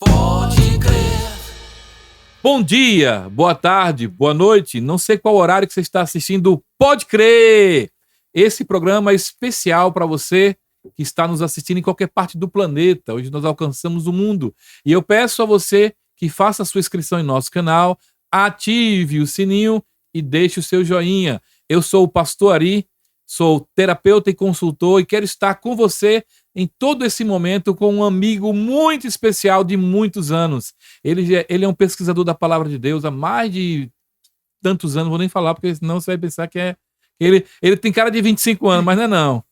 Pode crer. Bom dia, boa tarde, boa noite. Não sei qual horário que você está assistindo. Pode crer! Esse programa é especial para você que está nos assistindo em qualquer parte do planeta. Hoje nós alcançamos o mundo. E eu peço a você que faça a sua inscrição em nosso canal, ative o sininho e deixe o seu joinha. Eu sou o Pastor Ari, sou terapeuta e consultor e quero estar com você em todo esse momento com um amigo muito especial de muitos anos. Ele é um pesquisador da Palavra de Deus há mais de tantos anos, vou nem falar, porque senão você vai pensar que é... Ele tem cara de 25 anos, mas não é não.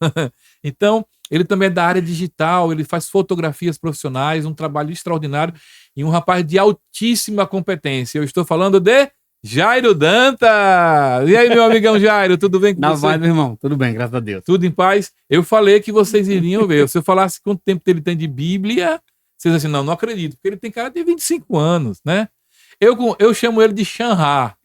Então, ele também é da área digital, ele faz fotografias profissionais, um trabalho extraordinário e um rapaz de altíssima competência. Eu estou falando de Jairo Dantas! E aí, meu amigão Jairo, tudo bem com Na você? vibe, meu irmão. Tudo bem, graças a Deus. Tudo em paz? Eu falei que vocês iriam ver. Se eu falasse quanto tempo ele tem de Bíblia, vocês assim, não acredito, porque ele tem cara de 25 anos, né? Eu chamo ele de Xanhá.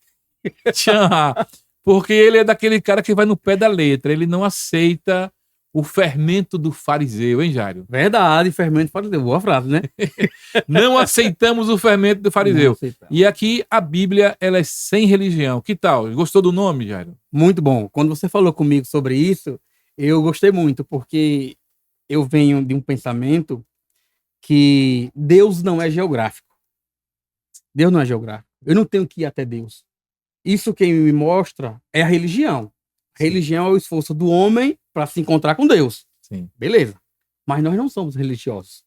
Xanhá. Porque ele é daquele cara que vai no pé da letra. Ele não aceita o fermento do fariseu, hein, Jairo? Verdade, fermento fariseu. Boa frase, né? Não aceitamos o fermento do fariseu. E aqui a Bíblia, ela é sem religião. Que tal? Gostou do nome, Jairo? Muito bom. Quando você falou comigo sobre isso, eu gostei muito, porque eu venho de um pensamento que Deus não é geográfico. Deus não é geográfico. Eu não tenho que ir até Deus. Isso quem me mostra é a religião. A religião é o esforço do homem para se encontrar com Deus. Sim. Beleza. Mas nós não somos religiosos.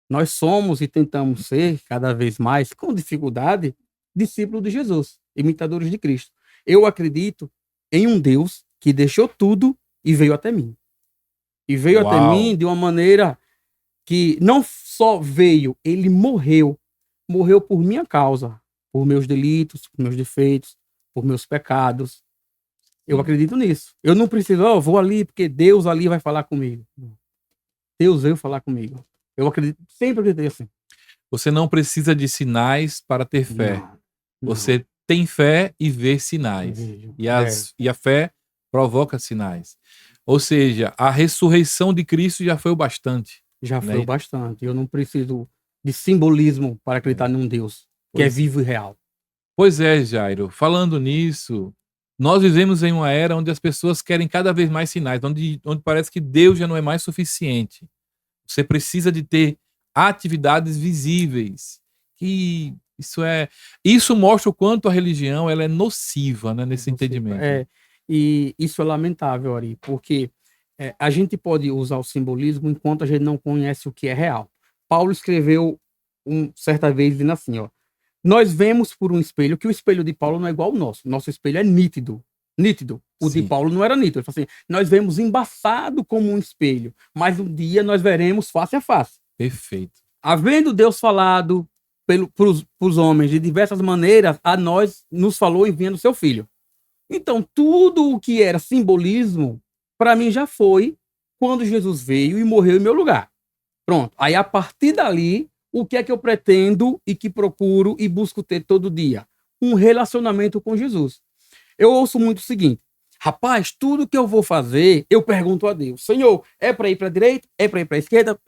Nós somos e tentamos ser, cada vez mais, com dificuldade, discípulos de Jesus, imitadores de Cristo. Eu acredito em um Deus que deixou tudo e veio até mim. E veio até mim de uma maneira que não só veio, ele morreu. Morreu por minha causa, por meus delitos, por meus defeitos, por meus pecados. Eu acredito nisso. Eu não preciso, vou ali porque Deus ali vai falar comigo. Deus veio falar comigo. Eu acredito, sempre acreditei assim. Você não precisa de sinais para ter fé. Não. Você tem fé e vê sinais. E a fé provoca sinais. Ou seja, a ressurreição de Cristo já foi o bastante. Já foi o bastante. Eu não preciso de simbolismo para acreditar num Deus que é vivo e real. Pois é, Jairo. Falando nisso, nós vivemos em uma era onde as pessoas querem cada vez mais sinais, onde parece que Deus já não é mais suficiente. Você precisa de ter atividades visíveis. Que isso mostra o quanto a religião ela é nociva, né, nesse entendimento. E isso é lamentável, Ari, porque a gente pode usar o simbolismo enquanto a gente não conhece o que é real. Paulo escreveu certa vez dizendo assim, nós vemos por um espelho, que o espelho de Paulo não é igual ao nosso. Nosso espelho é nítido. Nítido. O de Paulo não era nítido. Ele falou assim, nós vemos embaçado como um espelho, mas um dia nós veremos face a face. Perfeito. Havendo Deus falado para os homens de diversas maneiras, a nós nos falou enviando seu filho. Então, tudo o que era simbolismo, para mim já foi quando Jesus veio e morreu em meu lugar. Pronto. Aí, a partir dali, o que é que eu pretendo e que procuro e busco ter todo dia? Um relacionamento com Jesus. Eu ouço muito o seguinte, rapaz, tudo que eu vou fazer, eu pergunto a Deus, Senhor, é para ir para a direita? É para ir para a esquerda?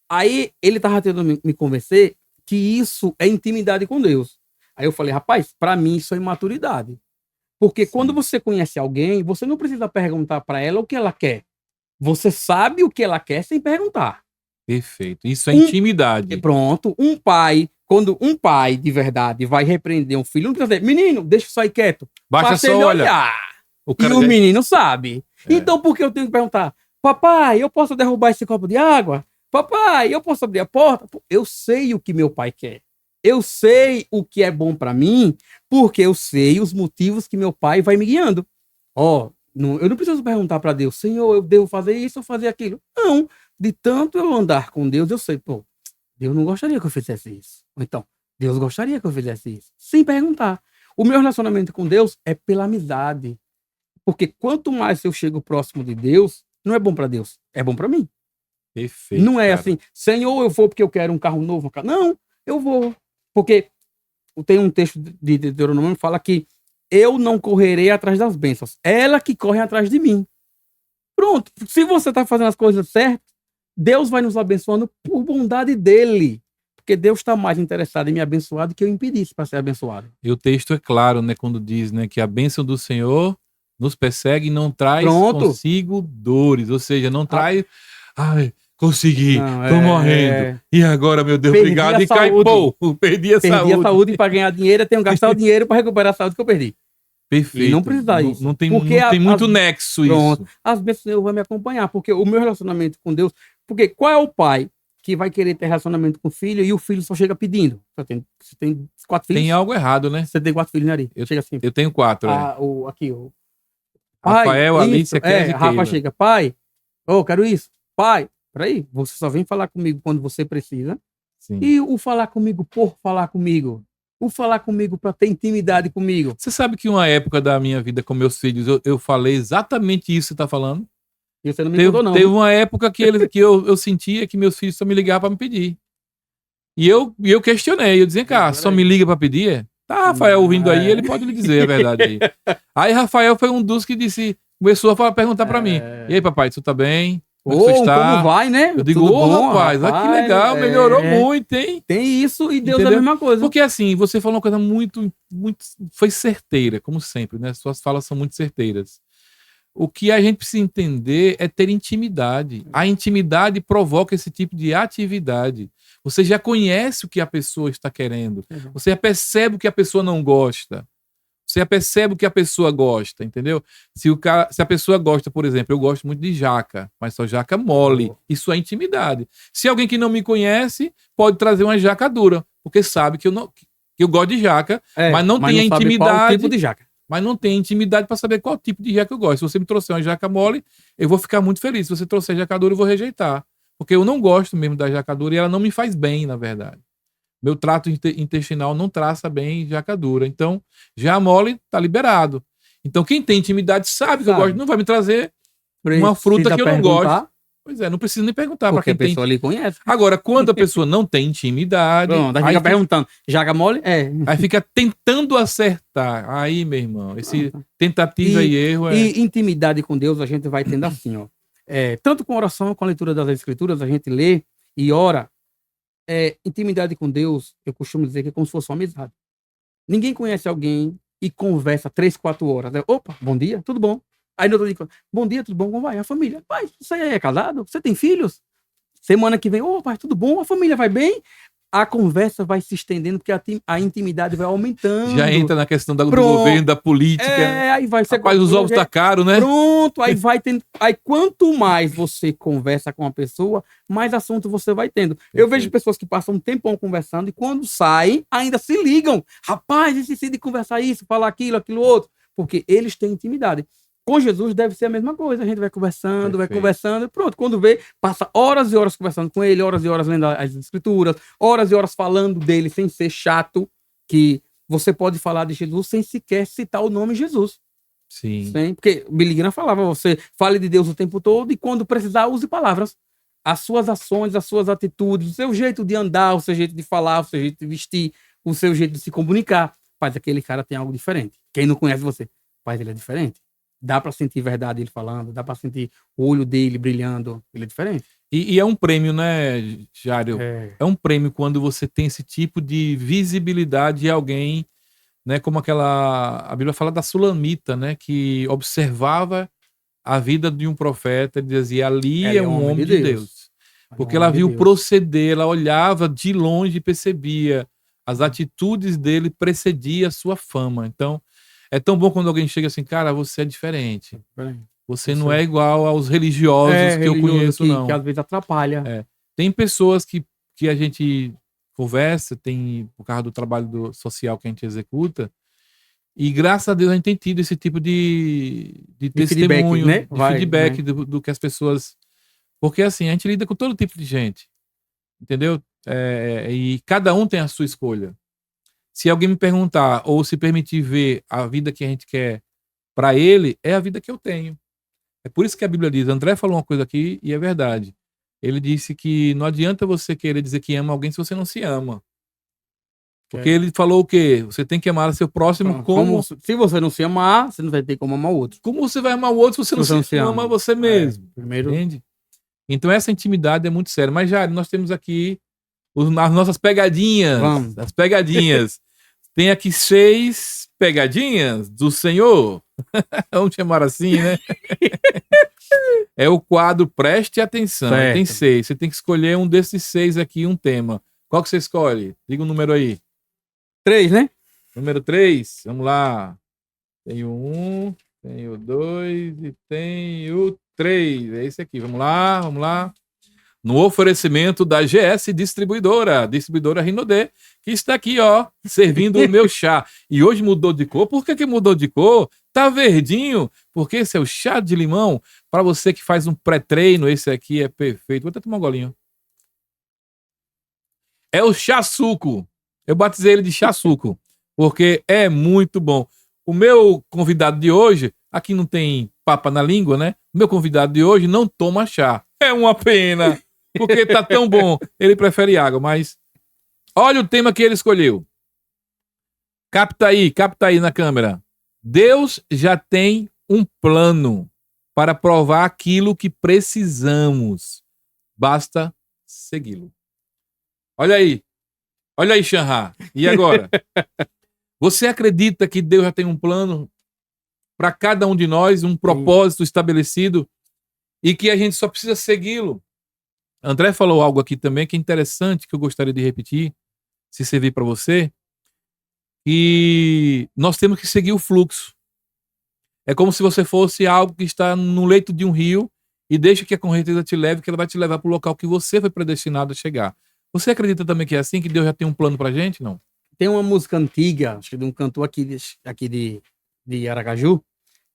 Aí, ele estava tentando me convencer que isso é intimidade com Deus. Aí eu falei, rapaz, para mim isso é imaturidade. Porque quando você conhece alguém, você não precisa perguntar para ela o que ela quer. Você sabe o que ela quer sem perguntar. Perfeito. Isso é intimidade. Pronto. Quando um pai de verdade vai repreender um filho, não precisa dizer, menino, deixa eu sair quieto. Basta só olhar. O menino sabe. Então por que eu tenho que perguntar? Papai, eu posso derrubar esse copo de água? Papai, eu posso abrir a porta? Eu sei o que meu pai quer. Eu sei o que é bom para mim, porque eu sei os motivos que meu pai vai me guiando. Eu não preciso perguntar para Deus, Senhor, eu devo fazer isso ou fazer aquilo. Não. De tanto eu andar com Deus, eu sei, Deus não gostaria que eu fizesse isso. Ou então, Deus gostaria que eu fizesse isso. Sem perguntar. O meu relacionamento com Deus é pela amizade. Porque quanto mais eu chego próximo de Deus, não é bom para Deus, é bom para mim. Perfeito. Não é assim, Senhor, eu vou porque eu quero um carro novo. Não, eu vou. Porque tem um texto de Deuteronômio que fala que eu não correrei atrás das bênçãos. Ela que corre atrás de mim. Pronto. Se você está fazendo as coisas certas, Deus vai nos abençoando por bondade dele. Porque Deus está mais interessado em me abençoar do que eu impedisse para ser abençoado. E o texto é claro, né, quando diz, né, que a bênção do Senhor nos persegue e não traz Pronto. consigo dores, ou seja, não traz, ai, consegui, Não, tô morrendo, e agora, meu Deus, Perdi obrigado, a e cai, saúde. pô, perdi a Perdi saúde. a saúde para ganhar dinheiro, eu tenho que gastar o dinheiro para recuperar a saúde que eu perdi. Perfeito. E não precisar isso. Não tem, Porque não tem muito as- nexo Pronto. isso. As bênçãos do Senhor vão me acompanhar, porque o meu relacionamento com Deus... Porque qual é o pai que vai querer ter relacionamento com o filho e o filho só chega pedindo? Você tem 4 filhos? Tem algo errado, né? Você tem 4 filhos, né, Ari? Chega assim. Eu tenho 4, Aqui, o Rafael, pai, Alice, isso, Kézia e Rafa Keila. chega, pai, quero isso. Pai, peraí, você só vem falar comigo quando você precisa. Sim. E o falar comigo por falar comigo. O falar comigo para ter intimidade comigo. Você sabe que uma época da minha vida com meus filhos, eu falei exatamente isso que você tá falando? E você não me contou, não. Teve uma época que eu sentia que meus filhos só me ligavam para me pedir. E eu questionei, eu dizia, cara, só me liga para pedir? É? Tá, Rafael ouvindo aí, ele pode lhe dizer a verdade aí. Aí Rafael foi um dos que começou a perguntar para mim, e aí papai, tu tá bem? Como você está? Como vai, né? Eu digo, Tudo bom, rapaz, que legal, melhorou muito, hein? Tem isso e Deus Entendeu? é a mesma coisa. Porque assim, você falou uma coisa muito, foi certeira, como sempre, né? Suas falas são muito certeiras. O que a gente precisa entender é ter intimidade. A intimidade provoca esse tipo de atividade. Você já conhece o que a pessoa está querendo. Você já percebe o que a pessoa não gosta. Você já percebe o que a pessoa gosta, entendeu? Se a pessoa gosta, por exemplo, eu gosto muito de jaca, mas só jaca mole. Isso é intimidade. Se alguém que não me conhece pode trazer uma jaca dura, porque sabe que eu gosto de jaca, mas não tem a intimidade. Qual tipo de jaca. Mas não tem intimidade para saber qual tipo de jaca eu gosto. Se você me trouxer uma jaca mole, eu vou ficar muito feliz. Se você trouxer jaca dura, eu vou rejeitar. Porque eu não gosto mesmo da jaca dura e ela não me faz bem, na verdade. Meu trato intestinal não traça bem jaca dura. Então, já a mole tá liberado. Então, quem tem intimidade sabe que eu gosto. Não vai me trazer uma fruta que eu não gosto. Pois é, não precisa nem perguntar para quem tem. Porque a pessoa ali conhece. Agora, quando a pessoa não tem intimidade... Pronto, aí fica perguntando, jaca mole? Aí fica tentando acertar. Aí, meu irmão, esse tentativa e erro E intimidade com Deus a gente vai tendo assim, ó. Tanto com oração, com a leitura das Escrituras, a gente lê e ora. Intimidade com Deus, eu costumo dizer que é como se fosse uma amizade. Ninguém conhece alguém e conversa 3, 4 horas. Né? Opa, bom dia, tudo bom? Aí no outro dia, bom dia, tudo bom? Como vai? A família? Pai, você é casado? Você tem filhos? Semana que vem, pai, tudo bom? A família vai bem? A conversa vai se estendendo, porque a intimidade vai aumentando. Já entra na questão do governo, da política. Aí vai ser. Rapaz, os ovos tá caro, né? Pronto, aí vai tendo. Aí quanto mais você conversa com a pessoa, mais assunto você vai tendo. Eu vejo pessoas que passam um tempão conversando e quando saem, ainda se ligam. Rapaz, esqueci de conversar isso, falar aquilo outro. Porque eles têm intimidade. Com Jesus deve ser a mesma coisa. A gente vai conversando, e pronto. Quando vê, passa horas e horas conversando com ele, horas e horas lendo as escrituras, horas e horas falando dele sem ser chato, que você pode falar de Jesus sem sequer citar o nome Jesus. Sim. Porque Billy Graham falava, você fale de Deus o tempo todo e quando precisar, use palavras. As suas ações, as suas atitudes, o seu jeito de andar, o seu jeito de falar, o seu jeito de vestir, o seu jeito de se comunicar. Mas aquele cara tem algo diferente. Quem não conhece você, mas ele é diferente. Dá para sentir verdade ele falando, dá para sentir o olho dele brilhando, ele é diferente. E é um prêmio, né, Jário? É um prêmio quando você tem esse tipo de visibilidade de alguém, né, como a Bíblia fala da Sulamita, né, que observava a vida de um profeta e dizia, ali é um homem de Deus. Porque ela viu o proceder, ela olhava de longe e percebia as atitudes dele precedia a sua fama. Então, é tão bom quando alguém chega assim, cara, você é diferente. Você não é igual aos religiosos que eu conheço, não. Que às vezes atrapalha. Tem pessoas que a gente conversa, tem por causa do trabalho social que a gente executa, e graças a Deus a gente tem tido esse tipo de testemunho, feedback, né? De feedback do que as pessoas... Porque assim, a gente lida com todo tipo de gente, entendeu? E cada um tem a sua escolha. Se alguém me perguntar ou se permitir ver a vida que a gente quer para ele, é a vida que eu tenho. É por isso que a Bíblia diz, André falou uma coisa aqui e é verdade. Ele disse que não adianta você querer dizer que ama alguém se você não se ama. Porque ele falou o quê? Você tem que amar o seu próximo como... Se você não se amar, você não vai ter como amar o outro. Como você vai amar o outro se você não se ama você mesmo? Primeiro... Entende? Então essa intimidade é muito séria. Mas, Jário, nós temos aqui as nossas pegadinhas. Vamos. As pegadinhas. Tem aqui 6 pegadinhas do Senhor. Vamos chamar assim, né? É o quadro Preste Atenção. Certo. Tem 6. Você tem que escolher um desses 6 aqui, um tema. Qual que você escolhe? Diga um número aí. 3, né? Número 3. Vamos lá. Tenho 1, tenho 2 e tenho 3. É esse aqui. Vamos lá, vamos lá. No oferecimento da GS Distribuidora Rinodê, que está aqui, ó, servindo o meu chá. E hoje mudou de cor. Por que mudou de cor? Tá verdinho, porque esse é o chá de limão. Para você que faz um pré-treino, esse aqui é perfeito. Vou até tomar um golinho. É o chá suco. Eu batizei ele de chá suco, porque é muito bom. O meu convidado de hoje, aqui não tem papa na língua, né? O meu convidado de hoje não toma chá. É uma pena. Porque tá tão bom. Ele prefere água, mas olha o tema que ele escolheu. Capta aí na câmera. Deus já tem um plano para provar aquilo que precisamos. Basta segui-lo. Olha aí, Xanhá. E agora? Você acredita que Deus já tem um plano para cada um de nós, um propósito estabelecido e que a gente só precisa segui-lo? André falou algo aqui também que é interessante, que eu gostaria de repetir, se servir para você, e nós temos que seguir o fluxo. É como se você fosse algo que está no leito de um rio e deixa que a correnteza te leve, que ela vai te levar para o local que você foi predestinado a chegar. Você acredita também que é assim, que Deus já tem um plano pra gente, não? Tem uma música antiga, acho que de um cantor aqui de Aracaju,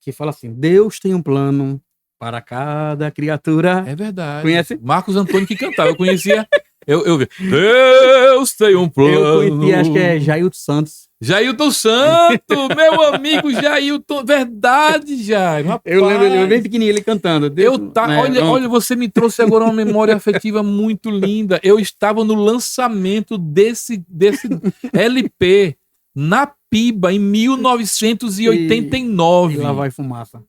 que fala assim: Deus tem um plano para cada criatura. É verdade. Conhece? Marcos Antônio que cantava. Eu conhecia. Eu vi. Deus tem um plano. Eu conheci, acho que é Jailton Santos. Jailton Santos, meu amigo Jailton. Verdade, Jair. Eu lembro ele bem pequenininho, ele cantando. Olha, você me trouxe agora uma memória afetiva muito linda. Eu estava no lançamento desse LP na Piba, em 1989. E lá vai fumaça.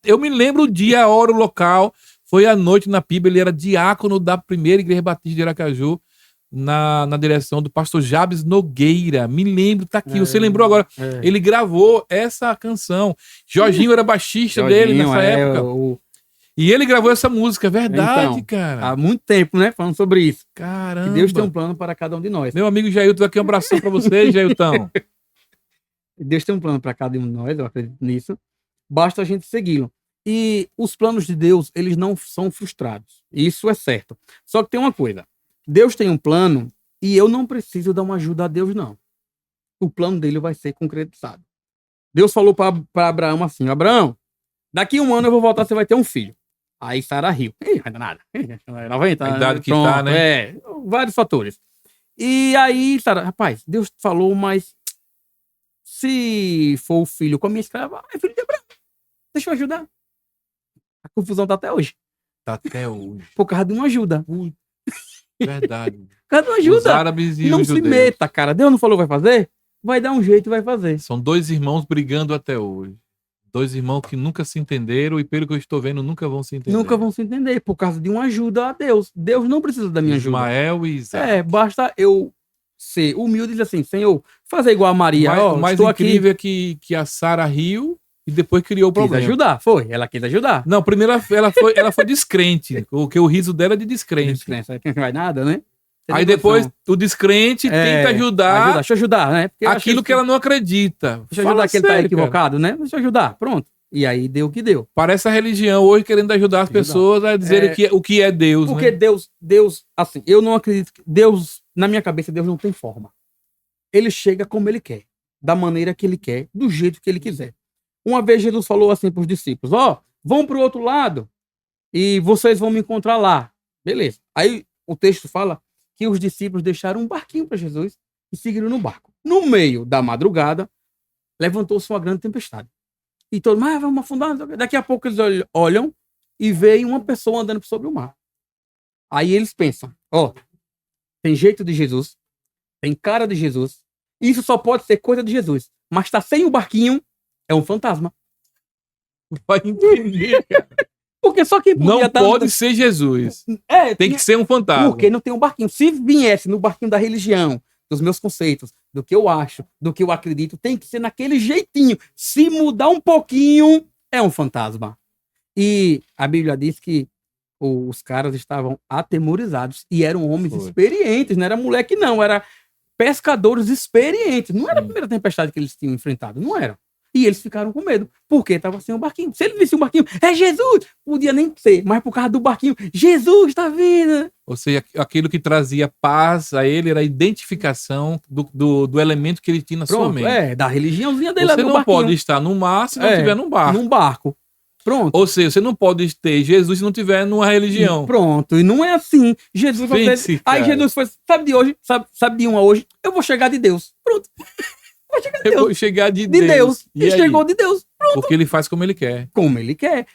Eu me lembro o dia, a hora, o local. Foi à noite na Piba. Ele era diácono da primeira Igreja Batista de Aracaju, na direção do pastor Jabes Nogueira. Me lembro, tá aqui. Você lembrou agora? Ele gravou essa canção. Jorginho era baixista dele nessa época. E ele gravou essa música. Verdade, então, cara. Há muito tempo, né? Falando sobre isso. Caramba. Que Deus tem um plano para cada um de nós. Meu amigo Jailton, aqui um abração para você, Jailton. Deus tem um plano para cada um de nós, eu acredito nisso. Basta a gente segui-lo. E os planos de Deus, eles não são frustrados. Isso é certo. Só que tem uma coisa. Deus tem um plano e eu não preciso dar uma ajuda a Deus, não. O plano dele vai ser concretizado. Deus falou para Abraão assim: Abraão, daqui a 1 ano eu vou voltar, você vai ter um filho. Aí Sara riu. Não vai dar nada. 90 a idade que pronto, tá, né? Vários fatores. E aí, Sara, rapaz, Deus falou, mas se for o filho com a minha escrava, é filho de Abraão. Deixa eu ajudar. A confusão tá até hoje. Tá até hoje. Por causa de uma ajuda. Verdade. Por causa de uma ajuda. Os árabes e não os se judeus. meta, cara. Deus não falou vai fazer? Vai dar um jeito e vai fazer. São 2 irmãos brigando até hoje. 2 irmãos que nunca se entenderam e, pelo que eu estou vendo, nunca vão se entender. Nunca vão se entender, por causa de uma ajuda a Deus. Deus não precisa da minha ajuda. Ismael e Isaac. Basta eu ser humilde e dizer assim: Senhor, fazer igual a Maria. O mais incrível aqui. É que a Sara riu e depois criou o problema. Quis ajudar, foi. Ela quis ajudar. Não, primeiro ela foi descrente, porque o riso dela é de descrente. Descrente, não vai nada, né? Aí depois o descrente tenta ajudar. Deixa eu ajudar, né? Porque aquilo que ela não acredita. Deixa eu ajudar que ele tá equivocado, né? Deixa eu ajudar, pronto. E aí deu o que deu. Parece a religião hoje querendo ajudar as pessoas a dizer o que é Deus. Porque né? Deus, assim, eu não acredito que Deus, na minha cabeça, Deus não tem forma. Ele chega como ele quer, da maneira que ele quer, do jeito que ele quiser. Uma vez Jesus falou assim para os discípulos: vão para o outro lado e vocês vão me encontrar lá. Beleza. Aí o texto fala que os discípulos deixaram um barquinho para Jesus e seguiram no barco. No meio da madrugada, levantou-se uma grande tempestade. E todo mundo, vamos afundar. Daqui a pouco eles olham e veem uma pessoa andando sobre o mar. Aí eles pensam: tem jeito de Jesus, tem cara de Jesus, isso só pode ser coisa de Jesus. Mas tá sem o barquinho, é um fantasma. Vai entender, cara. Porque só quem podia Não estar... pode ser Jesus. Tem que ser um fantasma. Porque não tem um barquinho. Se viesse no barquinho da religião, dos meus conceitos, do que eu acho, do que eu acredito, tem que ser naquele jeitinho. Se mudar um pouquinho, é um fantasma. E a Bíblia diz que os caras estavam atemorizados e eram homens experientes, não era moleque não, era pescadores experientes. Não era a primeira tempestade que eles tinham enfrentado, não era. E eles ficaram com medo, porque estava sem o barquinho. Se ele visse um barquinho, é Jesus! Podia nem ser, mas por causa do barquinho, Jesus está vindo! Ou seja, aquilo que trazia paz a ele era a identificação do elemento que ele tinha na sua mente. Da religiãozinha dele. Você não pode estar no mar se não estiver num barco. Num barco. Pronto. Ou seja, você não pode ter Jesus se não tiver numa religião. Pronto. E não é assim. Jesus vai dizer, aí Jesus foi, sabe de hoje? Sabe de uma hoje? Eu vou chegar de Deus. Pronto. Eu vou chegar de Deus. E chegou de Deus. Pronto. Porque ele faz como ele quer. Como ele quer.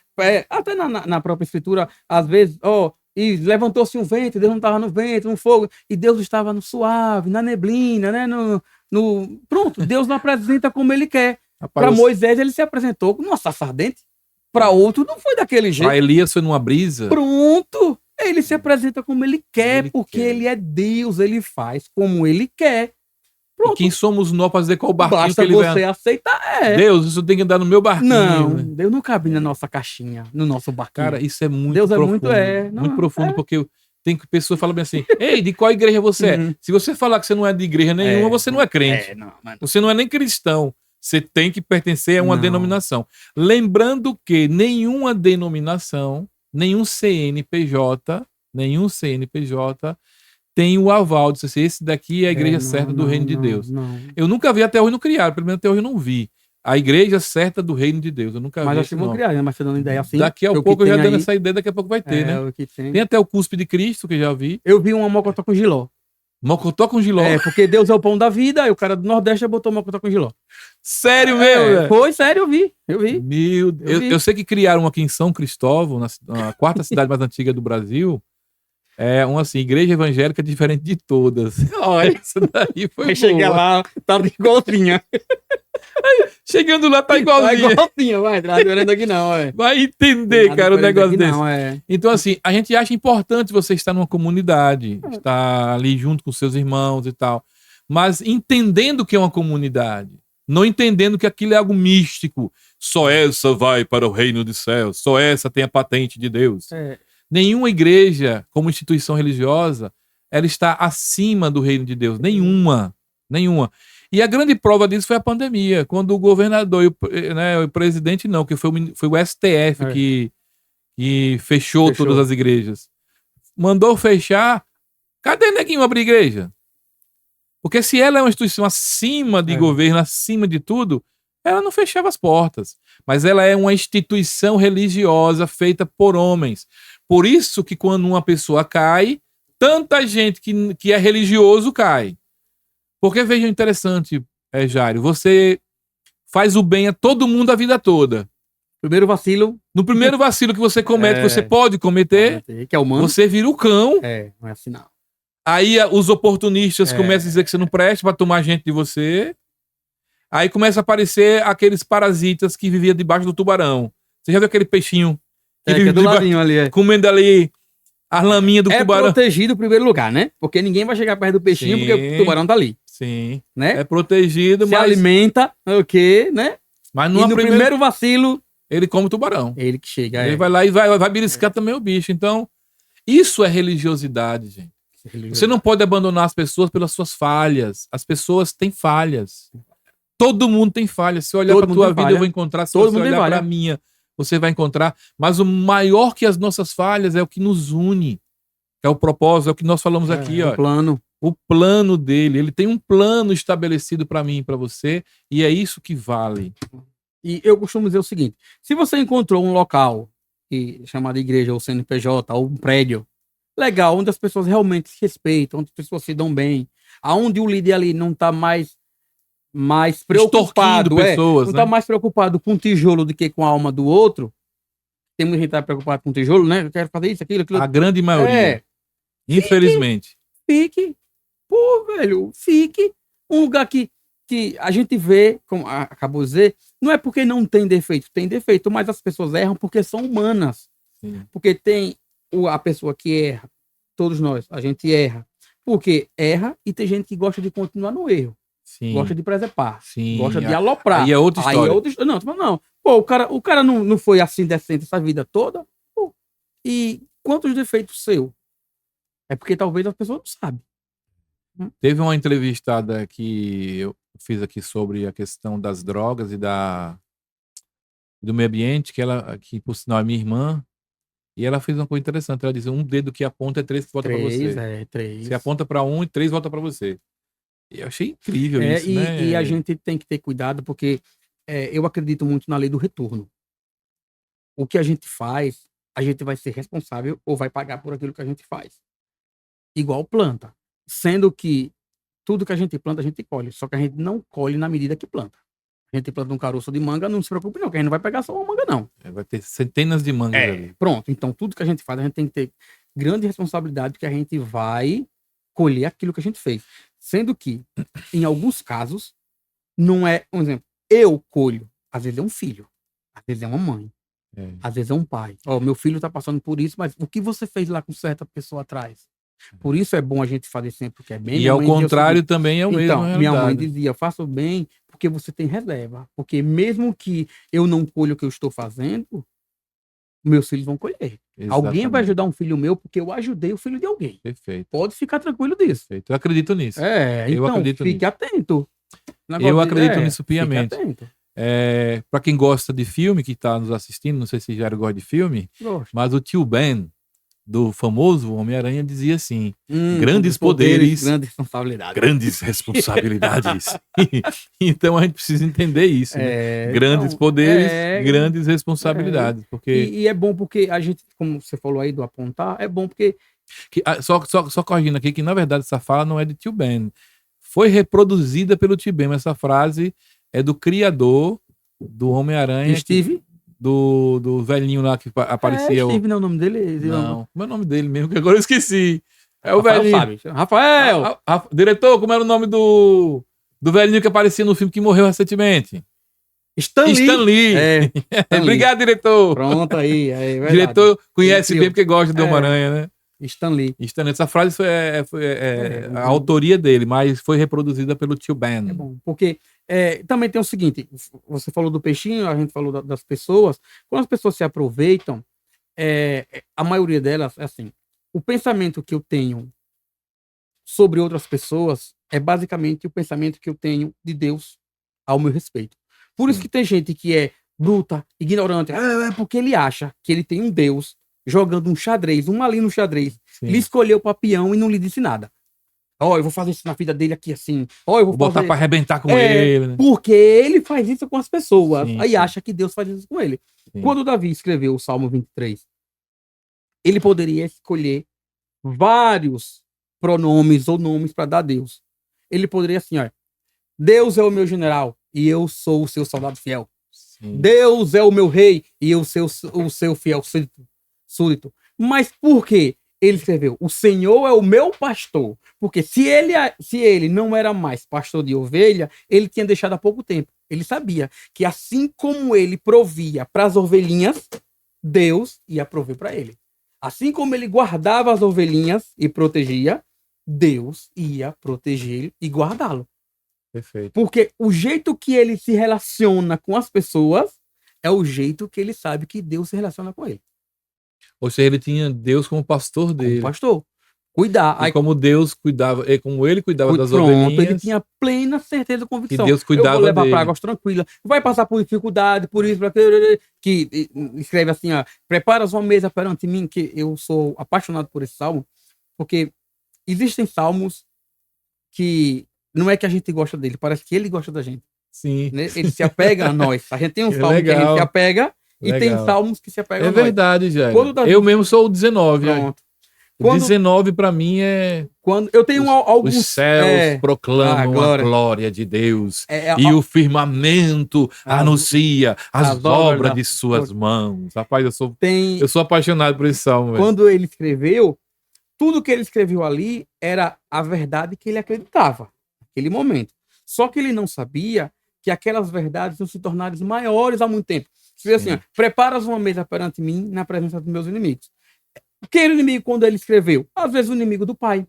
Até na própria escritura, às vezes, e levantou-se um vento, Deus não estava no vento, no fogo, e Deus estava no suave, na neblina, né? Pronto, Deus não apresenta como ele quer. Para Moisés, ele se apresentou numa sarça ardente. Para outro, não foi daquele jeito. Para Elias foi numa brisa. Pronto. Ele se apresenta como ele quer, porque ele é Deus, ele faz como ele quer. Pronto. E quem somos nós para dizer qual barquinho basta que ele você aceitar. Deus, isso tem que andar no meu barquinho. Não, né? Deus não cabe na nossa caixinha, no nosso barquinho. Cara, isso é muito Deus profundo. É muito, muito profundo, porque tem pessoas que falam bem assim, ei, de qual igreja você é? Se você falar que você não é de igreja nenhuma, você não é crente. Você não é nem cristão. Você tem que pertencer a uma denominação. Lembrando que nenhuma denominação, nenhum CNPJ tem o aval de dizer, esse daqui é a igreja certa do reino de Deus. Eu nunca vi, até hoje não criaram, pelo menos até hoje eu não vi. A igreja certa do reino de Deus. Eu nunca vi. Mas acho que vão criar, né? Mas você dando ideia assim. Daqui a pouco eu já dando essa ideia, daqui a pouco vai ter, né? Tem até o cuspe de Cristo, que eu já vi. Eu vi uma mocotó com giló. Mocotó com giló? Porque Deus é o pão da vida, e o cara do Nordeste botou mocotó com giló. Sério mesmo? Foi, sério, eu vi. Meu Deus. Eu sei que criaram aqui em São Cristóvão, na quarta cidade mais antiga do Brasil, uma assim, igreja evangélica diferente de todas. Olha, isso daí foi boa. Cheguei lá, tá igualzinha. Chegando lá, tá igualzinha. Tá igualzinha, vai, trazendo aqui não, Vai entender, cara, o negócio desse. Então, assim, a gente acha importante você estar numa comunidade, estar ali junto com seus irmãos e tal, mas entendendo que é uma comunidade, não entendendo que aquilo é algo místico. Só essa vai para o reino dos céus, só essa tem a patente de Deus. Nenhuma igreja, como instituição religiosa, ela está acima do reino de Deus. Nenhuma. E a grande prova disso foi a pandemia, quando o governador o presidente não, que foi o STF que fechou todas as igrejas. Mandou fechar. Cadê neguinho abrir igreja? Porque se ela é uma instituição acima de governo, acima de tudo, ela não fechava as portas. Mas ela é uma instituição religiosa feita por homens. Por isso que quando uma pessoa cai, tanta gente que é religioso cai. Porque veja interessante, Jairo, você faz o bem a todo mundo a vida toda. Primeiro vacilo. No primeiro vacilo que você comete, que você pode cometer, que é humano, você vira o cão. Não é assim não. Aí os oportunistas começam a dizer que você não presta para tomar gente de você. Aí começa a aparecer aqueles parasitas que viviam debaixo do tubarão. Você já viu aquele peixinho que vive do ladinho ali, comendo ali as laminhas do tubarão? É protegido em primeiro lugar, né? Porque ninguém vai chegar perto do peixinho, porque o tubarão tá ali. Sim. Né? É protegido, Se alimenta, né? Mas no primeiro vacilo, ele come o tubarão. Ele que chega. Ele vai lá e vai beliscar também o bicho. Então, isso é religiosidade, gente. Você não pode abandonar as pessoas pelas suas falhas. As pessoas têm falhas. Todo mundo tem falhas. Se eu olhar para a tua vida, eu vou encontrar. Se você olhar para a minha, você vai encontrar. Mas o maior que as nossas falhas é o que nos une. É o propósito, é o que nós falamos aqui. O plano. O plano dele. Ele tem um plano estabelecido para mim e para você. E é isso que vale. E eu costumo dizer o seguinte. Se você encontrou um local chamado igreja ou CNPJ ou um prédio legal, onde as pessoas realmente se respeitam, onde as pessoas se dão bem, aonde o líder ali não está mais preocupado, pessoas, não está mais preocupado com o tijolo do que com a alma do outro. Tem muita gente que está preocupada com o tijolo, né? Eu quero fazer isso, aquilo. A grande maioria. Infelizmente. Fique. Fique. Um lugar que a gente vê, como acabou de dizer, não é porque não tem defeito, mas as pessoas erram porque são humanas. Sim. Porque tem a pessoa que erra, todos nós, a gente erra. Porque erra e tem gente que gosta de continuar no erro. Sim. Gosta de preservar. Sim. Gosta de aloprar. Aí é outra história. Não, tipo, não. Pô, o cara não foi assim decente essa vida toda. Pô, e quantos defeitos seu? É porque talvez a pessoa não sabe. Teve uma entrevistada que eu fiz aqui sobre a questão das drogas e do meio ambiente, que por sinal é minha irmã, e ela fez uma coisa interessante. Ela disse: um dedo que aponta é 3 que volta para você. 3. Você aponta para um e 3 volta para você. E eu achei incrível isso, né? E a gente tem que ter cuidado, porque eu acredito muito na lei do retorno. O que a gente faz, a gente vai ser responsável ou vai pagar por aquilo que a gente faz. Igual planta. Sendo que tudo que a gente planta, a gente colhe. Só que a gente não colhe na medida que planta. A gente planta um caroço de manga, não se preocupe não, que a gente não vai pegar só uma manga, não. Vai ter centenas de mangas ali. Pronto. Então, tudo que a gente faz, a gente tem que ter grande responsabilidade, porque a gente vai colher aquilo que a gente fez. Sendo que, em alguns casos, não é... Um exemplo, eu colho. Às vezes é um filho. Às vezes é uma mãe. Às vezes é um pai. Ó, meu filho tá passando por isso, mas o que você fez lá com certa pessoa atrás? Por isso é bom a gente fazer sempre o que é bem. E ao contrário também é o mesmo. Então, minha mãe dizia: eu faço bem porque você tem reserva. Porque mesmo que eu não colhe o que eu estou fazendo, meus filhos vão colher. Exatamente. Alguém vai ajudar um filho meu porque eu ajudei o filho de alguém. Perfeito. Pode ficar tranquilo disso. Perfeito. Eu acredito nisso. Então acredito fique nisso. atento. Eu acredito nisso piamente. Fique atento. Para quem gosta de filme, que está nos assistindo, não sei se já gosta de filme, mas o tio Ben, do famoso Homem-Aranha, dizia assim: grandes poderes, grandes responsabilidades. Grandes responsabilidades. Então a gente precisa entender isso. Né? Grandes poderes, grandes responsabilidades. Porque... E é bom porque a gente, como você falou aí do apontar, é bom porque... Só corrigindo aqui, que na verdade essa fala não é de tio Ben. Foi reproduzida pelo tio Ben, mas essa frase é do criador do Homem-Aranha. Steve? Do velhinho lá que aparecia. Steve não é o nome dele? Não, como é o nome dele mesmo, que agora eu esqueci. É o Rafael velhinho. Sabe. Rafael! Diretor, como era o nome do velhinho que aparecia no filme que morreu recentemente? Stan Lee. Obrigado, diretor. Pronto aí. Diretor conhece bem porque gosta do Homem-Aranha, né? Stan Lee. Essa frase foi a autoria dele, mas foi reproduzida pelo tio Ben. É bom, porque também tem o seguinte: você falou do peixinho, a gente falou das pessoas. Quando as pessoas se aproveitam, a maioria delas, assim, o pensamento que eu tenho sobre outras pessoas é basicamente o pensamento que eu tenho de Deus ao meu respeito. Por isso que tem gente que é bruta, ignorante, porque ele acha que ele tem um Deus jogando um xadrez, uma linha no xadrez. Sim. Ele escolheu o peão e não lhe disse nada. Eu vou fazer isso na vida dele aqui assim. Eu vou botar pra arrebentar com ele. Né? Porque ele faz isso com as pessoas. Sim, aí acha que Deus faz isso com ele. Sim. Quando Davi escreveu o Salmo 23, ele poderia escolher vários pronomes ou nomes para dar a Deus. Ele poderia assim, Deus é o meu general e eu sou o seu soldado fiel. Sim. Deus é o meu rei e eu sou o seu fiel súdito. Mas por quê? Ele escreveu: o Senhor é o meu pastor. Porque se ele não era mais pastor de ovelha, ele tinha deixado há pouco tempo. Ele sabia que assim como ele provia para as ovelhinhas, Deus ia prover para ele. Assim como ele guardava as ovelhinhas e protegia, Deus ia protegê-lo e guardá-lo. Perfeito. Porque o jeito que ele se relaciona com as pessoas é o jeito que ele sabe que Deus se relaciona com ele. Ou seja, ele tinha Deus como pastor dele. Como pastor. Cuidar. E como Deus cuidava, como ele cuidava das pronto, ovelhinhas. Ele tinha plena certeza e convicção. Que Deus cuidava eu vou levar dele. para águas tranquilas. Vai passar por dificuldade, por isso, que escreve assim, preparas uma mesa perante mim, que eu sou apaixonado por esse salmo, porque existem salmos que não é que a gente gosta dele, parece que ele gosta da gente. Sim. Né? Ele se apega a nós. A gente tem um salmo que a gente se apega e tem salmos que se apegam a nós. É verdade, Jair. Eu mesmo sou o 19. Pronto. O 19 para mim é... Quando eu tenho alguns... Os céus proclamam a glória de Deus e o firmamento anuncia as obras de suas mãos. Rapaz, eu sou apaixonado por esse salmo. Quando ele escreveu, tudo que ele escreveu ali era a verdade que ele acreditava naquele momento. Só que ele não sabia que aquelas verdades iam se tornar maiores há muito tempo. Escreveu assim, ó, preparas uma mesa perante mim na presença dos meus inimigos. Quem era o inimigo quando ele escreveu? Às vezes o inimigo do pai.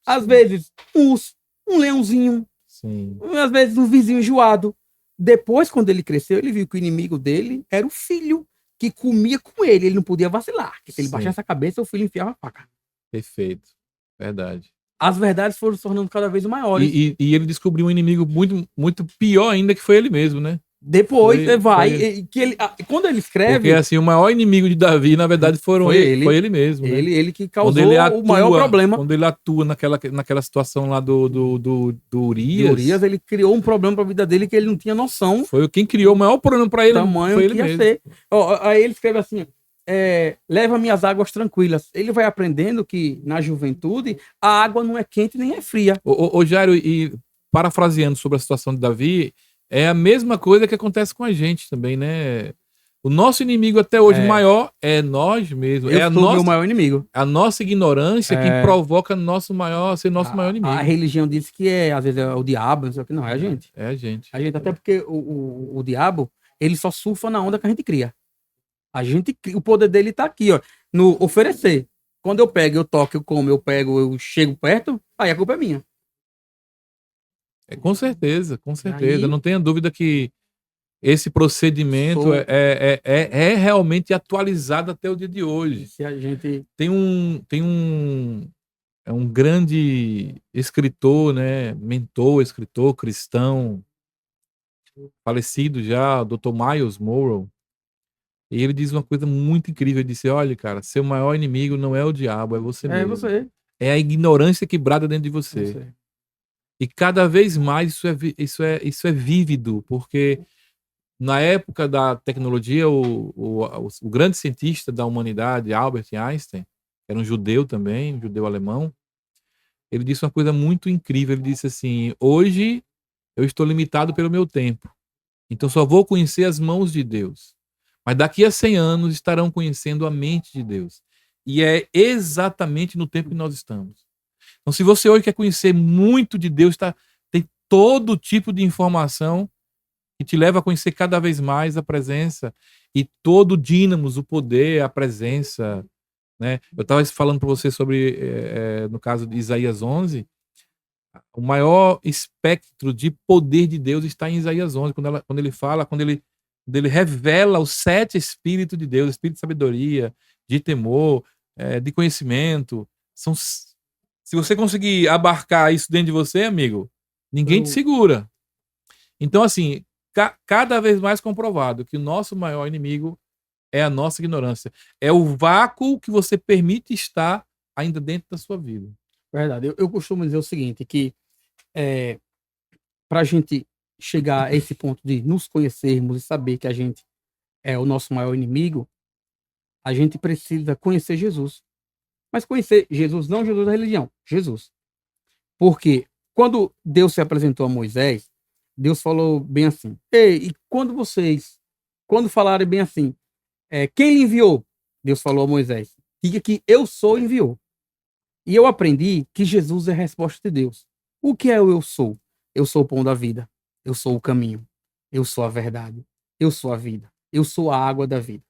Às vezes um urso, um leãozinho. Sim. Às vezes um vizinho enjoado. Depois, quando ele cresceu, ele viu que o inimigo dele era o filho que comia com ele. Ele não podia vacilar. Porque se ele Sim. baixasse a cabeça, o filho enfiava a faca. Perfeito. Verdade. As verdades foram se tornando cada vez maiores. E ele descobriu um inimigo muito, muito pior ainda, que foi ele mesmo, né? Depois, Foi quando ele escreve... Porque assim, o maior inimigo de Davi, na verdade, foi ele mesmo. Né? Ele que causou o maior problema. Quando ele atua naquela situação lá do Urias. Do Urias, ele criou um problema para a vida dele que ele não tinha noção. Foi quem criou o maior problema para ele. Tamanho foi que ele ia mesmo. ser. Aí ele escreve assim, leva minhas águas tranquilas. Ele vai aprendendo que na juventude a água não é quente nem é fria. Ô Jairo, e parafraseando sobre a situação de Davi, é a mesma coisa que acontece com a gente também, né? O nosso inimigo até hoje maior é nós mesmos. Eu sou o maior inimigo. A nossa ignorância que provoca ser nosso maior inimigo. A religião diz que às vezes é o diabo, não sei o que, não, é a gente. É a gente. Até porque o diabo, ele só surfa na onda que a gente cria. O poder dele tá aqui, ó, no oferecer. Quando eu pego, eu toco, eu como, eu chego perto, aí a culpa é minha. Com certeza, com certeza. Aí, não tenha dúvida que esse procedimento é realmente atualizado até o dia de hoje. Se a gente... Tem um grande escritor, né? Mentor, escritor cristão, falecido já, o Dr. Miles Monroe. E ele diz uma coisa muito incrível. Ele disse: olha, cara, seu maior inimigo não é o diabo, é você mesmo. É você. É a ignorância que brada dentro de você. E cada vez mais isso é vívido, porque na época da tecnologia, o grande cientista da humanidade, Albert Einstein, era um judeu também, um judeu alemão, ele disse uma coisa muito incrível. Ele disse assim: hoje eu estou limitado pelo meu tempo, então só vou conhecer as mãos de Deus. Mas daqui a 100 anos estarão conhecendo a mente de Deus. E é exatamente no tempo que nós estamos. Então, se você hoje quer conhecer muito de Deus, tem todo tipo de informação que te leva a conhecer cada vez mais a presença e todo o dínamos, o poder, a presença. Né? Eu estava falando para você sobre, no caso de Isaías 11, o maior espectro de poder de Deus está em Isaías 11, quando ele revela os 7 espíritos de Deus, espírito de sabedoria, de temor, de conhecimento. Se você conseguir abarcar isso dentro de você, amigo, ninguém te segura. Então, assim, cada vez mais comprovado que o nosso maior inimigo é a nossa ignorância. É o vácuo que você permite estar ainda dentro da sua vida. Verdade. Eu costumo dizer o seguinte, que para a gente chegar a esse ponto de nos conhecermos e saber que a gente é o nosso maior inimigo, a gente precisa conhecer Jesus. Mas conhecer Jesus, não Jesus da religião, Jesus. Porque quando Deus se apresentou a Moisés, Deus falou bem assim: ei, e quando falarem bem assim, quem lhe enviou? Deus falou a Moisés: diga que eu sou enviou. E eu aprendi que Jesus é a resposta de Deus. O que é o eu sou? Eu sou o pão da vida. Eu sou o caminho. Eu sou a verdade. Eu sou a vida. Eu sou a água da vida.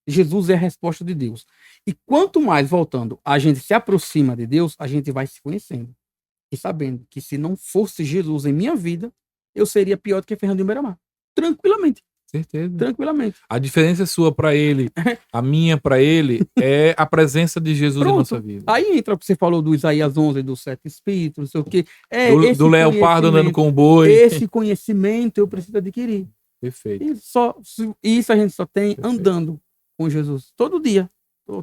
Jesus é a resposta de Deus. E quanto mais, voltando, a gente se aproxima de Deus, a gente vai se conhecendo. E sabendo que se não fosse Jesus em minha vida, eu seria pior do que Fernandinho Beiramar. Tranquilamente. Certeza. Tranquilamente. A diferença sua para ele, a minha para ele, é a presença de Jesus em nossa vida. Aí entra o que você falou do Isaías 11, dos 7 espíritos, não sei o quê. Do leopardo andando com o boi. Esse conhecimento eu preciso adquirir. Perfeito. E isso a gente só tem andando com Jesus. Todo dia.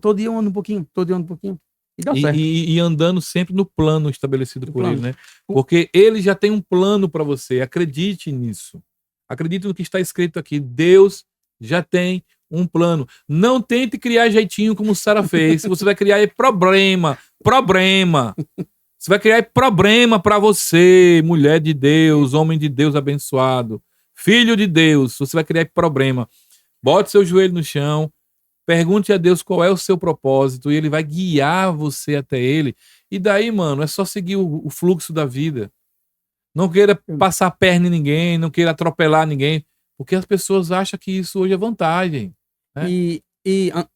Todo dia eu ando um pouquinho. Todo dia eu ando um pouquinho. E dá certo. E andando sempre no plano estabelecido por ele, né? Porque ele já tem um plano para você. Acredite nisso. Acredite no que está escrito aqui. Deus já tem um plano. Não tente criar jeitinho como Sara fez. Você vai criar problema. Você vai criar problema para você, mulher de Deus, homem de Deus abençoado, filho de Deus. Você vai criar problema. Bote seu joelho no chão. Pergunte a Deus qual é o seu propósito e ele vai guiar você até ele. E daí, mano, é só seguir o fluxo da vida. Não queira passar a perna em ninguém, não queira atropelar ninguém, Porque as pessoas acham que isso hoje é vantagem. É.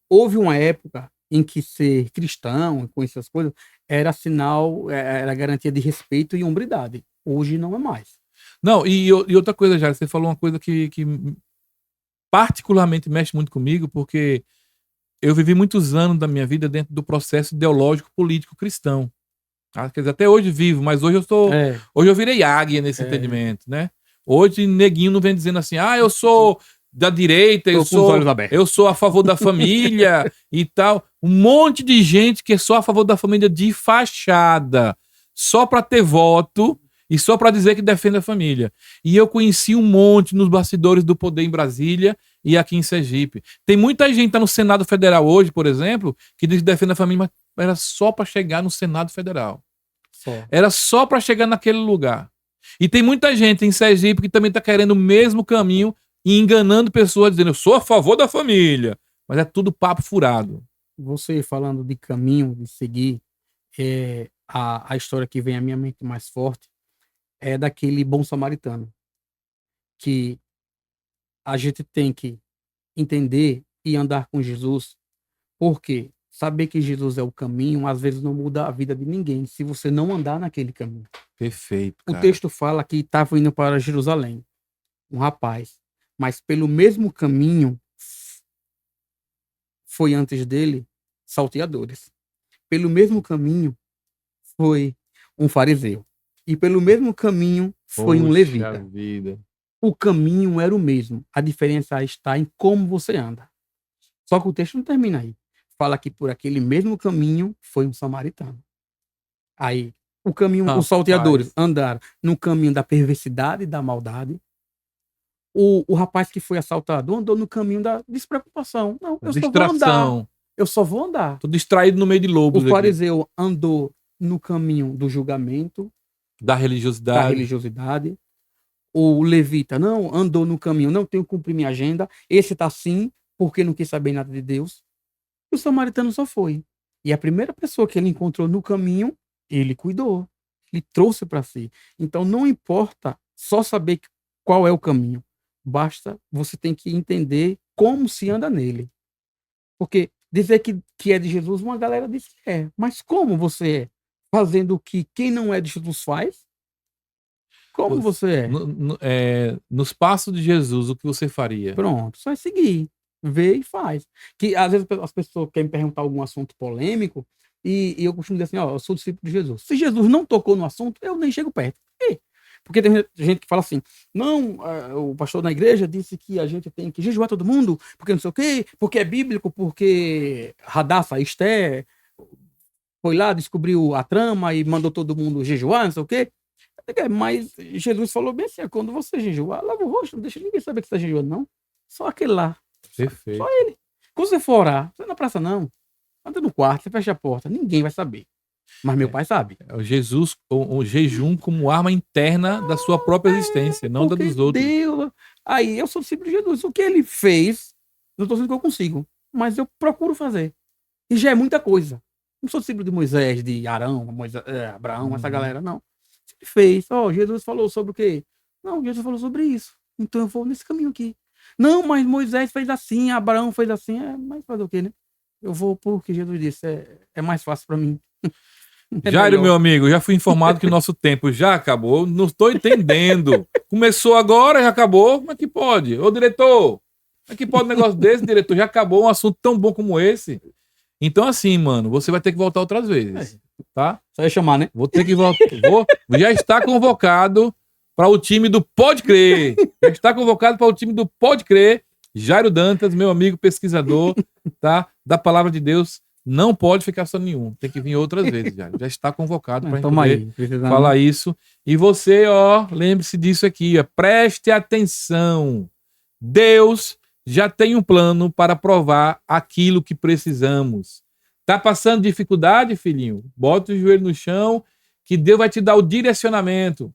Houve uma época em que ser cristão, com essas coisas, era sinal, era garantia de respeito e hombridade. Hoje não é mais. Não, e outra coisa, já, você falou uma coisa que particularmente mexe muito comigo, porque eu vivi muitos anos da minha vida dentro do processo ideológico político cristão. Tá? Quer dizer, até hoje vivo, mas hoje hoje eu virei águia nesse entendimento, né? Hoje neguinho não vem dizendo assim, eu sou da direita, eu sou a favor da família e tal. Um monte de gente que é só a favor da família de fachada, só para ter voto e só para dizer que defende a família. E eu conheci um monte nos bastidores do poder em Brasília e aqui em Sergipe. Tem muita gente que tá no Senado Federal hoje, por exemplo, que diz que defende a família, mas era só para chegar no Senado Federal. Era só para chegar naquele lugar. E tem muita gente em Sergipe que também tá querendo o mesmo caminho e enganando pessoas, dizendo, eu sou a favor da família. Mas é tudo papo furado. Você falando de caminho, de seguir, a história que vem à minha mente mais forte é daquele bom samaritano, que a gente tem que entender e andar com Jesus, porque saber que Jesus é o caminho, às vezes não muda a vida de ninguém, se você não andar naquele caminho. Perfeito, cara. O texto fala que estava indo para Jerusalém, um rapaz, mas pelo mesmo caminho foi antes dele salteadores. Pelo mesmo caminho foi um fariseu. E pelo mesmo caminho foi um levita. Vida. O caminho era o mesmo. A diferença está em como você anda. Só que o texto não termina aí. Fala que por aquele mesmo caminho foi um samaritano. Aí, o caminho, os salteadores andaram no caminho da perversidade e da maldade. O rapaz que foi assaltado andou no caminho da despreocupação. Não, eu só vou andar. Eu só vou andar. Tô distraído no meio de lobos. O fariseu andou no caminho do julgamento, da religiosidade. O levita não andou no caminho, não tenho que cumprir minha agenda. Esse tá assim, porque não quis saber nada de Deus. E o samaritano só foi. E a primeira pessoa que ele encontrou no caminho, ele cuidou. Ele trouxe para si. Então não importa só saber qual é o caminho. Basta, você tem que entender como se anda nele. Porque dizer que é de Jesus, uma galera diz que é. Mas como você é? Fazendo o que quem não é de Jesus faz? Como você é? Nos passos de Jesus, o que você faria? Pronto, só é seguir. Vê e faz. Que às vezes as pessoas querem perguntar algum assunto polêmico e eu costumo dizer assim, eu sou discípulo de Jesus. Se Jesus não tocou no assunto, eu nem chego perto. Porque tem gente que fala assim, não, o pastor da igreja disse que a gente tem que jejuar todo mundo, porque não sei o quê, porque é bíblico, porque Radassa, Esté, foi lá, descobriu a trama e mandou todo mundo jejuar, não sei o quê. Mas Jesus falou bem assim, quando você jejuar, lava o rosto, não deixa ninguém saber que você está jejuando, não. Só aquele lá. Perfeito. Só ele. Quando você for orar, você não é na praça, não. Anda no quarto, você fecha a porta, ninguém vai saber. Mas meu pai sabe. É o Jesus, o jejum como arma interna da sua própria existência, não da dos outros. Deus, aí eu sou discípulo de Jesus. O que ele fez, não estou dizendo que eu consigo, mas eu procuro fazer. E já é muita coisa. Não sou discípulo de Moisés, de Arão, Abraão, essa galera, não. Ele fez. Jesus falou sobre o quê? Não, Jesus falou sobre isso. Então eu vou nesse caminho aqui. Não, mas Moisés fez assim, Abraão fez assim. Mas fazer o quê, né? Eu vou porque Jesus disse. É mais fácil para mim. Jairo, meu amigo, já fui informado que o nosso tempo já acabou. Não estou entendendo. Começou agora, já acabou. Como é que pode? Ô, diretor, como é que pode um negócio desse, diretor? Já acabou um assunto tão bom como esse. Então, assim, mano, você vai ter que voltar outras vezes. Tá? Só ia chamar, né? Vou ter que voltar. Já está convocado para o time do Pode Crer. Já está convocado para o time do Pode Crer. Jairo Dantas, meu amigo pesquisador, tá? Da Palavra de Deus. Não pode ficar só nenhum. Tem que vir outras vezes, Jairo. Já está convocado para poder falar isso. E você, lembre-se disso aqui, preste atenção. Deus já tem um plano para provar aquilo que precisamos. Tá passando dificuldade, filhinho? Bota o joelho no chão, que Deus vai te dar o direcionamento.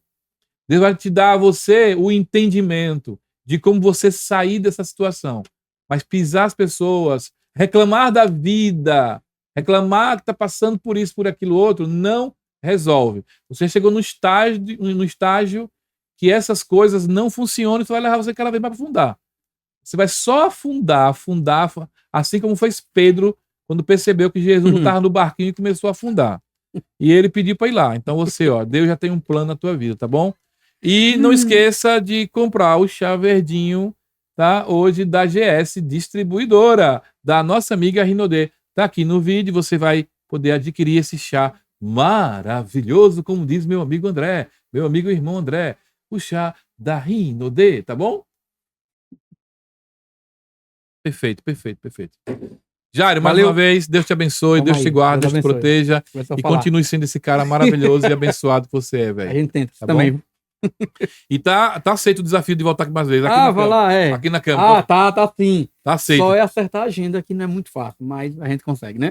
Deus vai te dar a você o entendimento de como você sair dessa situação. Mas pisar as pessoas, reclamar da vida, reclamar que está passando por isso, por aquilo outro, não resolve. Você chegou no estágio que essas coisas não funcionam e isso vai levar você cada vez mais para afundar. Você vai só afundar, assim como fez Pedro quando percebeu que Jesus não estava no barquinho e começou a afundar. E ele pediu para ir lá. Então você, Deus já tem um plano na tua vida, tá bom? E não esqueça de comprar o chá verdinho, tá? Hoje da GS Distribuidora, da nossa amiga Rinodê. Tá aqui no vídeo, você vai poder adquirir esse chá maravilhoso, como diz meu amigo André, meu amigo e irmão André, o chá da Rinodê, tá bom? Perfeito. Jairo, mais uma vez, Deus te abençoe, Deus te guarde, Deus te proteja e continue sendo esse cara maravilhoso e abençoado que você é, velho. A gente tenta tá também. Bom? E tá aceito o desafio de voltar aqui mais vezes. Vai lá, é. Aqui na câmera. Tá sim. Tá aceito. Só é acertar a agenda que não é muito fácil, mas a gente consegue, né?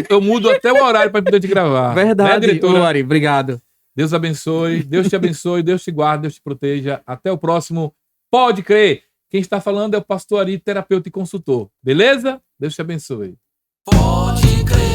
Eu mudo até o horário para poder te gravar. Verdade, né, Lori, obrigado. Deus abençoe, Deus te abençoe, Deus te guarde, Deus te proteja. Até o próximo Pode Crer. Quem está falando é o pastor Ari, terapeuta e consultor. Beleza? Deus te abençoe. Pode crer.